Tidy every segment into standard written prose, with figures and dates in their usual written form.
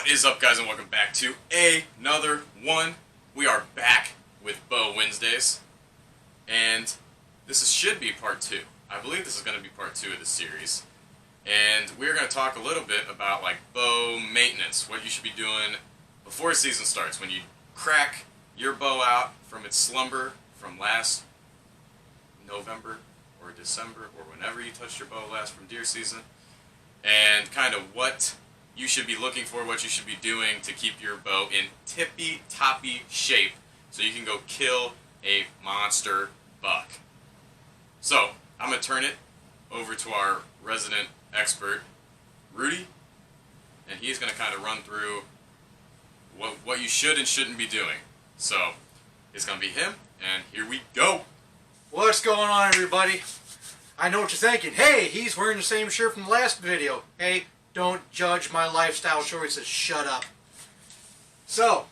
What is up, guys, and welcome back to another one. We are back with Bow Wednesdays, and should be part 2. I believe this is going to be part 2 of the series, and we're going to talk a little bit about like bow maintenance, what you should be doing before season starts, when you crack your bow out from its slumber from last November or December or whenever you touched your bow last from deer season, and kind of what you should be looking for, what you should be doing to keep your bow in tippy-toppy shape so you can go kill a monster buck. So, I'm going to turn it over to our resident expert, Rudy, and he's going to kind of run through what you should and shouldn't be doing. So, it's going to be him, and here we go. What's going on, everybody? I know what you're thinking. Hey, he's wearing the same shirt from the last video. Hey, don't judge my lifestyle choices. Shut up. So,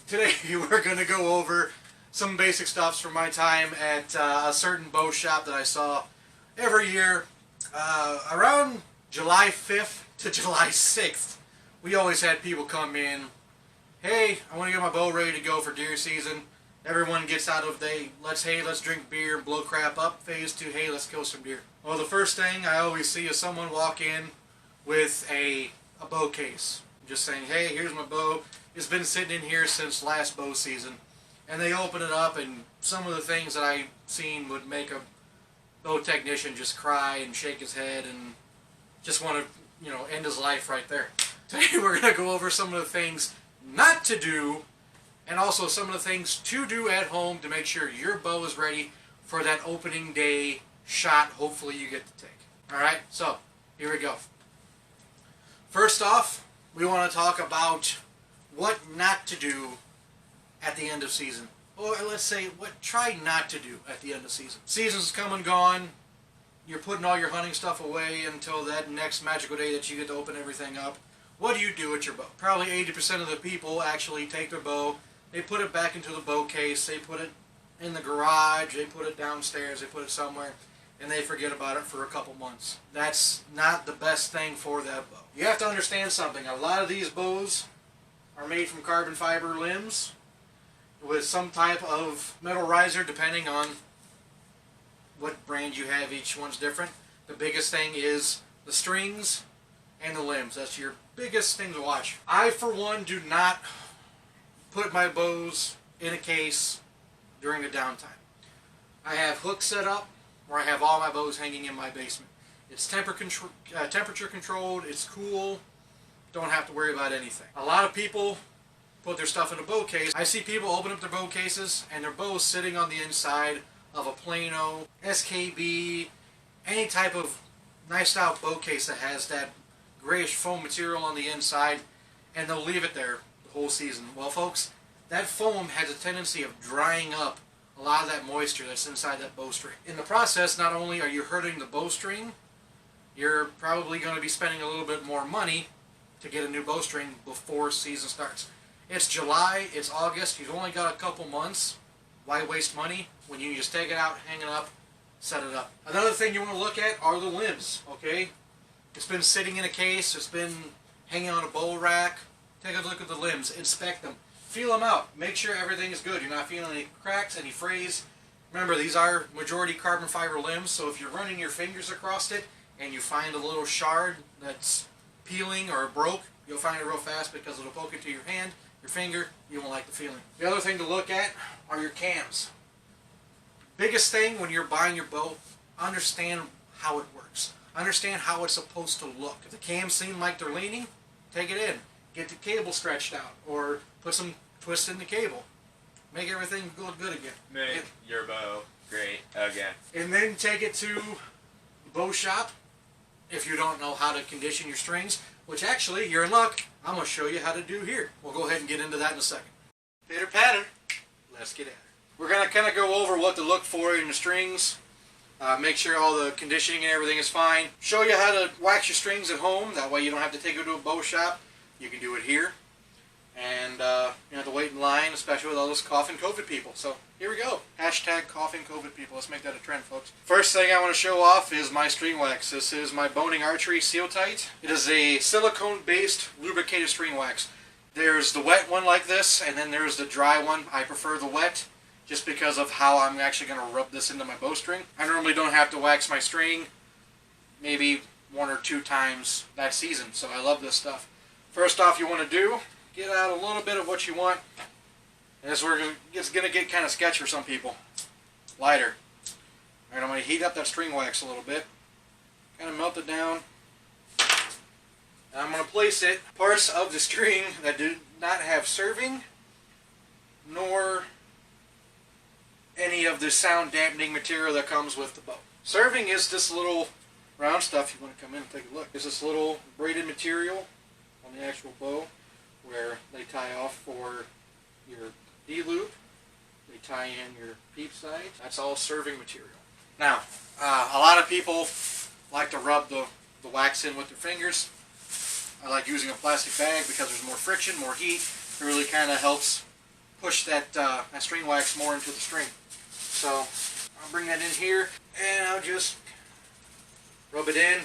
today we're going to go over some basic stuffs from my time at a certain bow shop that I saw every year. Around July 5th to July 6th, we always had people come in. Hey, I want to get my bow ready to go for deer season. Everyone gets out of let's drink beer and blow crap up phase to, hey, let's kill some deer. Well, the first thing I always see is someone walk in with a bow case. Just saying, hey, here's my bow. It's been sitting in here since last bow season. And they open it up, and some of the things that I've seen would make a bow technician just cry and shake his head and just want to, end his life right there. Today we're going to go over some of the things not to do, and also some of the things to do at home to make sure your bow is ready for that opening day shot hopefully you get to take. Alright, so here we go. First off, we want to talk about what not to do at the end of season. Or let's say, what try not to do at the end of season. Season's come and gone. You're putting all your hunting stuff away until that next magical day that you get to open everything up. What do you do with your bow? Probably 80% of the people actually take their bow, they put it back into the bow case, they put it in the garage, they put it downstairs, they put it somewhere, and they forget about it for a couple months. That's not the best thing for that bow. You have to understand something. A lot of these bows are made from carbon fiber limbs with some type of metal riser, depending on what brand you have. Each one's different. The biggest thing is the strings and the limbs. That's your biggest thing to watch. I, for one, do not put my bows in a case during the downtime. I have hooks set up where I have all my bows hanging in my basement. It's temperature controlled, it's cool, don't have to worry about anything. A lot of people put their stuff in a bow case. I see people open up their bow cases and their bows sitting on the inside of a Plano, SKB, any type of nice style bow case that has that grayish foam material on the inside, and they'll leave it there the whole season. Well, folks, that foam has a tendency of drying up a lot of that moisture that's inside that bowstring. In the process, not only are you hurting the bowstring, you're probably going to be spending a little bit more money to get a new bowstring before season starts. It's July, it's August, you've only got a couple months. Why waste money when you just take it out, hang it up, set it up? Another thing you want to look at are the limbs, okay? It's been sitting in a case, it's been hanging on a bow rack. Take a look at the limbs, inspect them, feel them out, make sure everything is good. You're not feeling any cracks, any frays. Remember, these are majority carbon fiber limbs, so if you're running your fingers across it and you find a little shard that's peeling or broke, you'll find it real fast because it'll poke into your hand, your finger, you won't like the feeling. The other thing to look at are your cams. Biggest thing when you're buying your bow, understand how it works. Understand how it's supposed to look. If the cams seem like they're leaning, take it in. Get the cable stretched out, or put some twist in the cable. Make everything look good again. Make your bow great again. And then take it to the bow shop if you don't know how to condition your strings, which actually, you're in luck. I'm going to show you how to do here. We'll go ahead and get into that in a second. Pitter patter. Let's get at it. We're going to kind of go over what to look for in the strings. Make sure all the conditioning and everything is fine. Show you how to wax your strings at home. That way you don't have to take it to a bow shop. You can do it here. And you don't have to wait in line, especially with all those coughing COVID people. So here we go. Hashtag coughing COVID people. Let's make that a trend, folks. First thing I want to show off is my string wax. This is my Boning Archery Seal Tight. It is a silicone-based lubricated string wax. There's the wet one like this, and then there's the dry one. I prefer the wet just because of how I'm actually going to rub this into my bowstring. I normally don't have to wax my string maybe 1 or 2 times that season, so I love this stuff. First off, you want to do, get out a little bit of what you want. And this is where it's going to get kind of sketchy for some people. Lighter. Alright, I'm going to heat up that string wax a little bit. Kind of melt it down. And I'm going to place it parts of the string that do not have serving, nor any of the sound dampening material that comes with the bow. Serving is this little round stuff. You want to come in and take a look. There's this little braided material on the actual bow where they tie off for your D-loop. They tie in your peep sight. That's all serving material. Now, a lot of people like to rub the wax in with their fingers. I like using a plastic bag because there's more friction, more heat. It really kind of helps push that string wax more into the string. So I'll bring that in here and I'll just rub it in.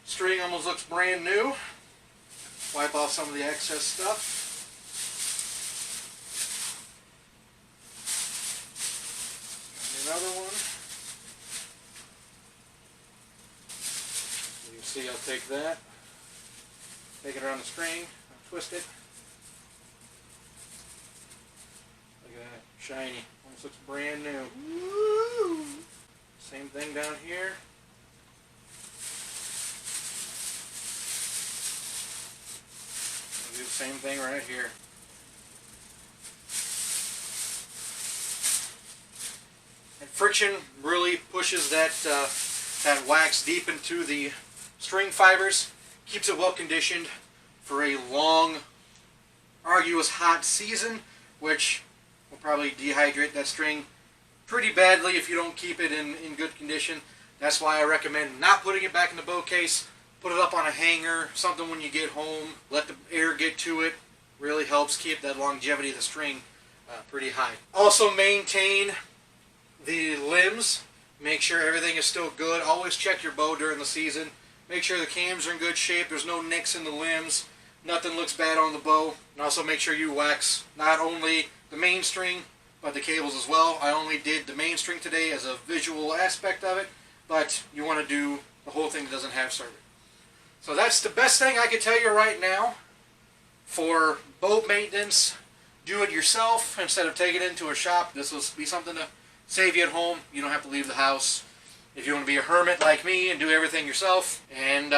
String almost looks brand new. Wipe off some of the excess stuff. Another one. You can see I'll take that, take it around the string, I'll twist it. Look at that, shiny. Almost looks brand new. Woo! Same thing down here. I'll do the same thing right here. And friction really pushes that that wax deep into the string fibers, keeps it well conditioned for a long, arduous, hot season, which will probably dehydrate that string pretty badly if you don't keep it in good condition. That's why I recommend not putting it back in the bow case. Put it up on a hanger, something when you get home. Let the air get to it. Really helps keep that longevity of the string pretty high. Also maintain the limbs. Make sure everything is still good. Always check your bow during the season. Make sure the cams are in good shape. There's no nicks in the limbs. Nothing looks bad on the bow. And also make sure you wax not only the main string, but the cables as well. I only did the main string today as a visual aspect of it, but you want to do the whole thing that doesn't have serving. So that's the best thing I can tell you right now for boat maintenance. Do it yourself instead of taking it into a shop. This will be something to save you at home. You don't have to leave the house. If you want to be a hermit like me and do everything yourself, and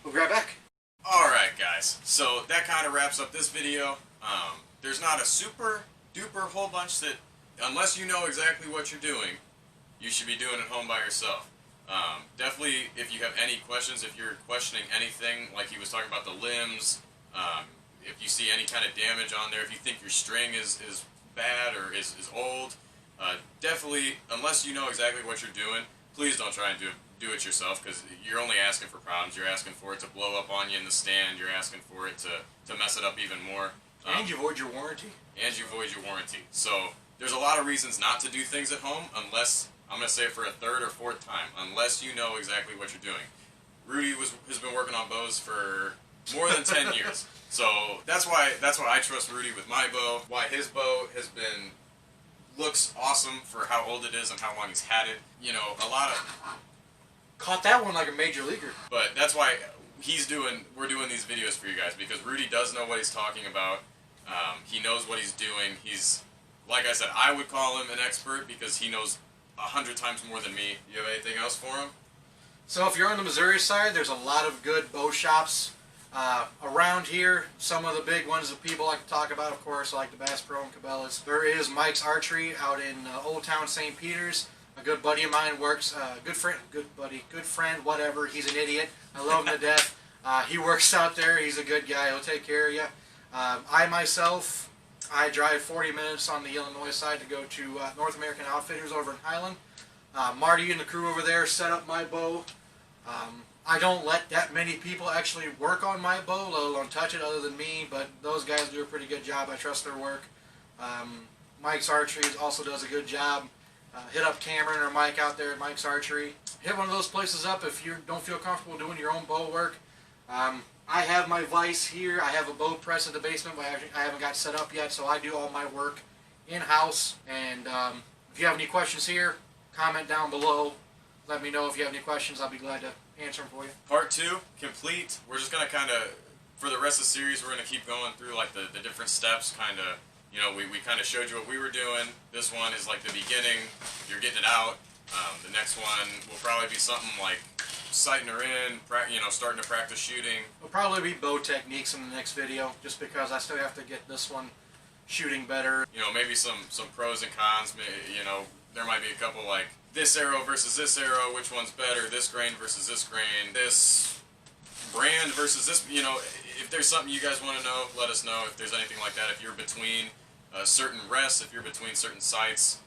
we'll be right back. Alright guys, so that kind of wraps up this video. There's not a super duper whole bunch that, unless you know exactly what you're doing, you should be doing at home by yourself. Definitely, if you have any questions, if you're questioning anything, like he was talking about the limbs, if you see any kind of damage on there, if you think your string is bad or is old, definitely, unless you know exactly what you're doing, please don't try and do it yourself, because you're only asking for problems. You're asking for it to blow up on you in the stand. You're asking for it to mess it up even more. And you void your warranty. And you void your warranty. So there's a lot of reasons not to do things at home, unless, I'm going to say it for a third or fourth time, unless you know exactly what you're doing. Rudy has been working on bows for more than 10 years. So that's why I trust Rudy with my bow, why his bow looks awesome for how old it is and how long he's had it. You know, Caught that one like a major leaguer. But that's why we're doing these videos for you guys, because Rudy does know what he's talking about. He knows what he's doing. He's, like I said, I would call him an expert because he knows 100 times more than me. You have anything else for him? So if you're on the Missouri side, there's a lot of good bow shops around here. Some of the big ones that people like to talk about, of course, like the Bass Pro and Cabela's. There is Mike's Archery out in Old Town St. Peters. A good buddy of mine works, good friend, whatever. He's an idiot. I love him to death. He works out there. He's a good guy. He'll take care of you. I drive 40 minutes on the Illinois side to go to North American Outfitters over in Highland. Marty and the crew over there set up my bow. I don't let that many people actually work on my bow, let alone touch it, other than me, but those guys do a pretty good job. I trust their work. Mike's Archery also does a good job. Hit up Cameron or Mike out there at Mike's Archery. Hit one of those places up if you don't feel comfortable doing your own bow work. I have my vise here. I have a bow press in the basement, but I haven't got set up yet, so I do all my work in-house. And if you have any questions here, comment down below. Let me know if you have any questions. I'll be glad to answer them for you. Part 2, complete. We're just going to kind of, for the rest of the series, we're going to keep going through like the different steps, kind of, you know, we kind of showed you what we were doing. This one is like the beginning. You're getting it out. The next one will probably be something like sighting her in, you know, starting to practice shooting. It'll probably be bow techniques in the next video, just because I still have to get this one shooting better. You know, maybe some pros and cons. You know, there might be a couple like this arrow versus this arrow, which one's better, this grain versus this grain, this brand versus this, you know, if there's something you guys want to know, let us know. If there's anything like that, if you're between certain rests, if you're between certain sights,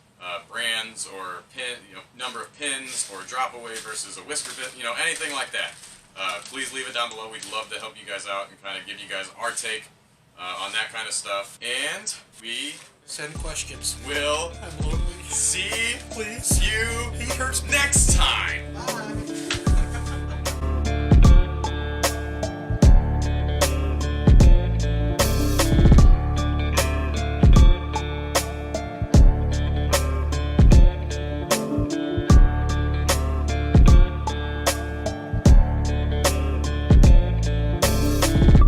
brands or pin, you know, number of pins or drop away versus a whisker bit, you know, anything like that, please leave it down below. We'd love to help you guys out and kind of give you guys our take on that kind of stuff. And we Send questions. will I'm lonely. see Please. you He hurts me. next time.